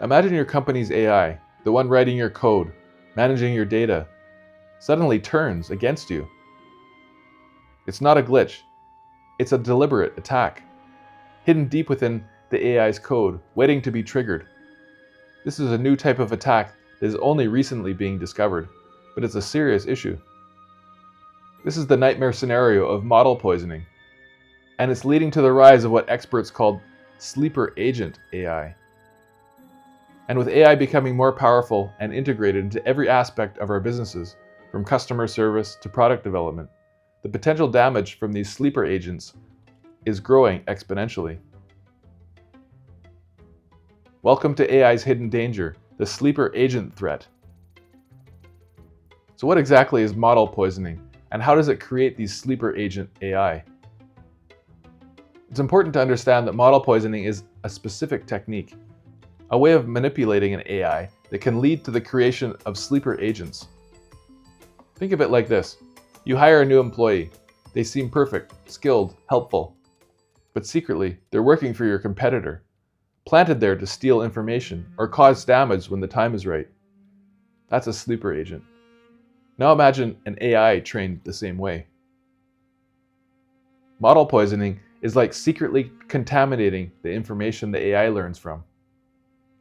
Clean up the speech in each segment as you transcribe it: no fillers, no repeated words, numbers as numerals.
Imagine your company's AI, the one writing your code, managing your data, suddenly turns against you. It's not a glitch. It's a deliberate attack, hidden deep within the AI's code, waiting to be triggered. This is a new type of attack that is only recently being discovered, but it's a serious issue. This is the nightmare scenario of model poisoning, and it's leading to the rise of what experts call sleeper agent AI. And with AI becoming more powerful and integrated into every aspect of our businesses, from customer service to product development, the potential damage from these sleeper agents is growing exponentially. Welcome to AI's hidden danger, the sleeper agent threat. So what exactly is model poisoning, and how does it create these sleeper agent AI? It's important to understand that model poisoning is a specific technique, a way of manipulating an AI that can lead to the creation of sleeper agents. Think of it like this. You hire a new employee. They seem perfect, skilled, helpful. But secretly, they're working for your competitor, planted there to steal information or cause damage when the time is right. That's a sleeper agent. Now imagine an AI trained the same way. Model poisoning is like secretly contaminating the information the AI learns from.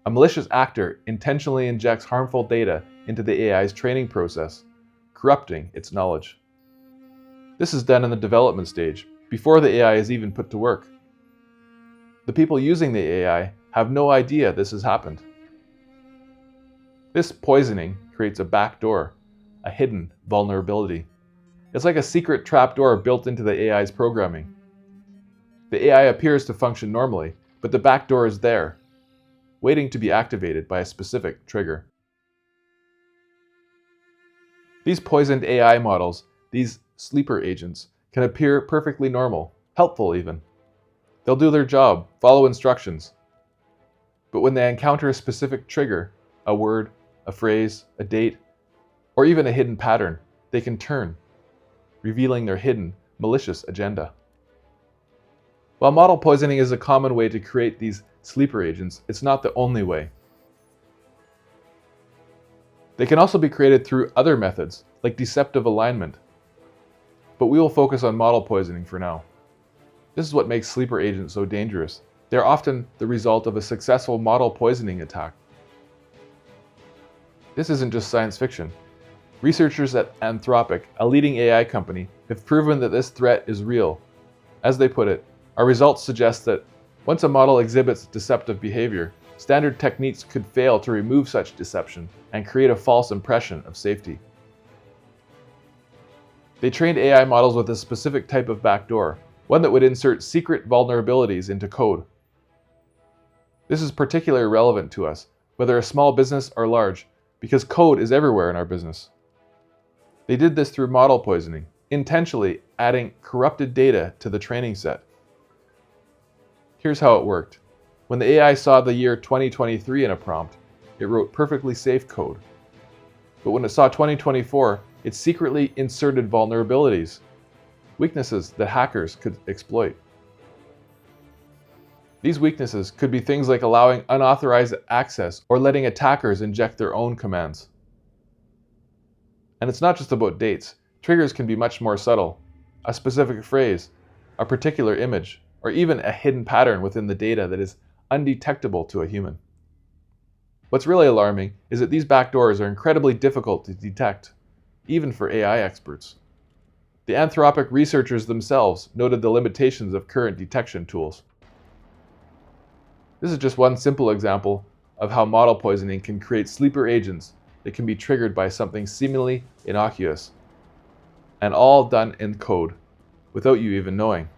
A malicious actor intentionally injects harmful data into the AI's training process, corrupting its knowledge. This is done in the development stage, before the AI is even put to work. The people using the AI have no idea this has happened. This poisoning creates a backdoor, a hidden vulnerability. It's like a secret trapdoor built into the AI's programming. The AI appears to function normally, but the backdoor is there, waiting to be activated by a specific trigger. These poisoned AI models, these sleeper agents, can appear perfectly normal, helpful even. They'll do their job, follow instructions. But when they encounter a specific trigger, a word, a phrase, a date, or even a hidden pattern, they can turn, revealing their hidden, malicious agenda. While model poisoning is a common way to create these sleeper agents, it's not the only way. They can also be created through other methods, like deceptive alignment. But we will focus on model poisoning for now. This is what makes sleeper agents so dangerous. They're often the result of a successful model poisoning attack. This isn't just science fiction. Researchers at Anthropic, a leading AI company, have proven that this threat is real. As they put it, our results suggest that once a model exhibits deceptive behavior, standard techniques could fail to remove such deception and create a false impression of safety. They trained AI models with a specific type of backdoor, one that would insert secret vulnerabilities into code. This is particularly relevant to us, whether a small business or large, because code is everywhere in our business. They did this through model poisoning, intentionally adding corrupted data to the training set. Here's how it worked. When the AI saw the year 2023 in a prompt, it wrote perfectly safe code. But when it saw 2024, it secretly inserted vulnerabilities, weaknesses that hackers could exploit. These weaknesses could be things like allowing unauthorized access or letting attackers inject their own commands. And it's not just about dates. Triggers can be much more subtle. A specific phrase, a particular image, or even a hidden pattern within the data that is undetectable to a human. What's really alarming is that these backdoors are incredibly difficult to detect, even for AI experts. The Anthropic researchers themselves noted the limitations of current detection tools. This is just one simple example of how model poisoning can create sleeper agents that can be triggered by something seemingly innocuous, and all done in code, without you even knowing.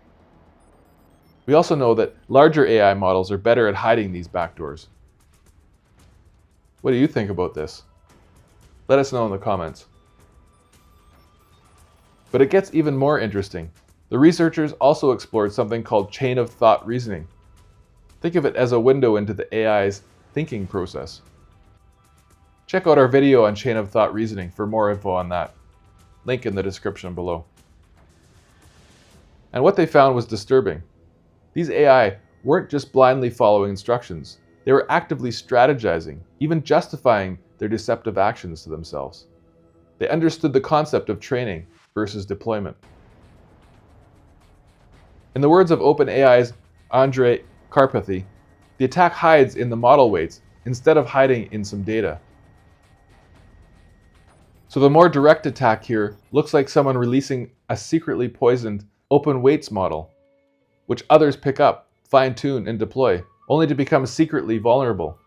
We also know that larger AI models are better at hiding these backdoors. What do you think about this? Let us know in the comments. But it gets even more interesting. The researchers also explored something called chain of thought reasoning. Think of it as a window into the AI's thinking process. Check out our video on chain of thought reasoning for more info on that. Link in the description below. And what they found was disturbing. These AI weren't just blindly following instructions. They were actively strategizing, even justifying their deceptive actions to themselves. They understood the concept of training versus deployment. In the words of OpenAI's Andrej Karpathy, the attack hides in the model weights instead of hiding in some data. So the more direct attack here looks like someone releasing a secretly poisoned open weights model, which others pick up, fine-tune, and deploy, only to become secretly vulnerable.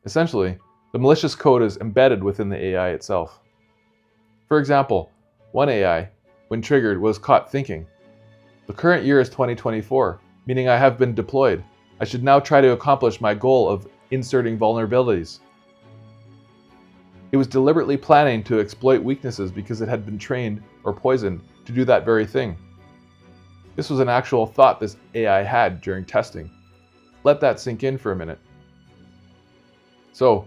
Essentially, the malicious code is embedded within the AI itself. For example, one AI, when triggered, was caught thinking, "The current year is 2024, meaning I have been deployed. I should now try to accomplish my goal of inserting vulnerabilities." It was deliberately planning to exploit weaknesses because it had been trained or poisoned to do that very thing. This was an actual thought this AI had during testing. Let that sink in for a minute. So,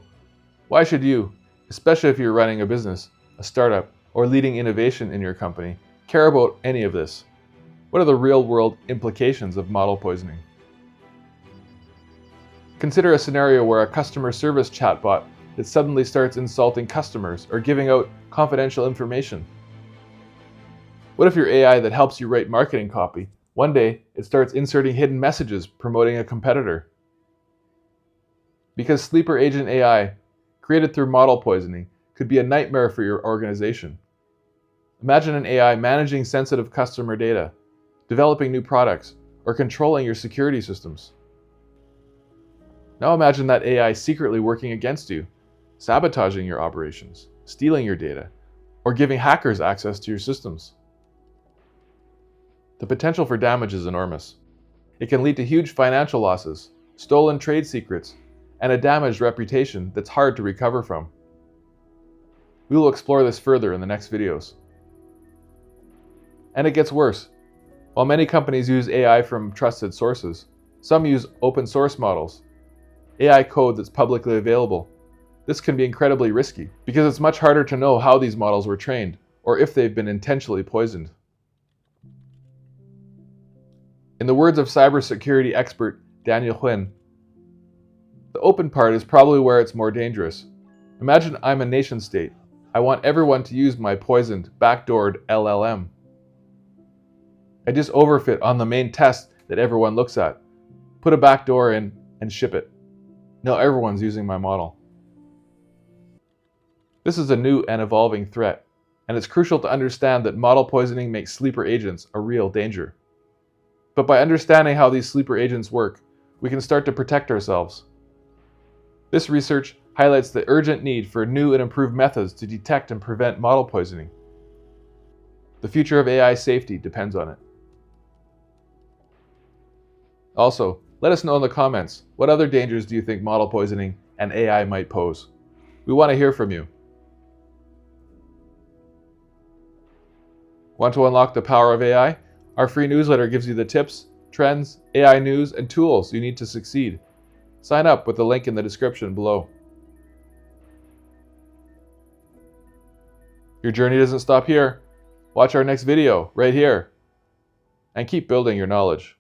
why should you, especially if you're running a business, a startup, or leading innovation in your company, care about any of this? What are the real-world implications of model poisoning? Consider a scenario where a customer service chatbot that suddenly starts insulting customers or giving out confidential information. What if your AI that helps you write marketing copy, one day it starts inserting hidden messages promoting a competitor? Because sleeper agent AI, created through model poisoning, could be a nightmare for your organization. Imagine an AI managing sensitive customer data, developing new products, or controlling your security systems. Now imagine that AI secretly working against you, sabotaging your operations, stealing your data, or giving hackers access to your systems. The potential for damage is enormous. It can lead to huge financial losses, stolen trade secrets, and a damaged reputation that's hard to recover from. We will explore this further in the next videos. And it gets worse. While many companies use AI from trusted sources, some use open source models, AI code that's publicly available. This can be incredibly risky because it's much harder to know how these models were trained or if they've been intentionally poisoned. In the words of cybersecurity expert Daniel Jukin, the open part is probably where it's more dangerous. Imagine I'm a nation state. I want everyone to use my poisoned, backdoored LLM. I just overfit on the main test that everyone looks at, put a backdoor in, and ship it. Now everyone's using my model. This is a new and evolving threat, and it's crucial to understand that model poisoning makes sleeper agents a real danger. But by understanding how these sleeper agents work, we can start to protect ourselves. This research highlights the urgent need for new and improved methods to detect and prevent model poisoning. The future of AI safety depends on it. Also, let us know in the comments, what other dangers do you think model poisoning and AI might pose? We want to hear from you. Want to unlock the power of AI? Our free newsletter gives you the tips, trends, AI news, and tools you need to succeed. Sign up with the link in the description below. Your journey doesn't stop here. Watch our next video right here. And keep building your knowledge.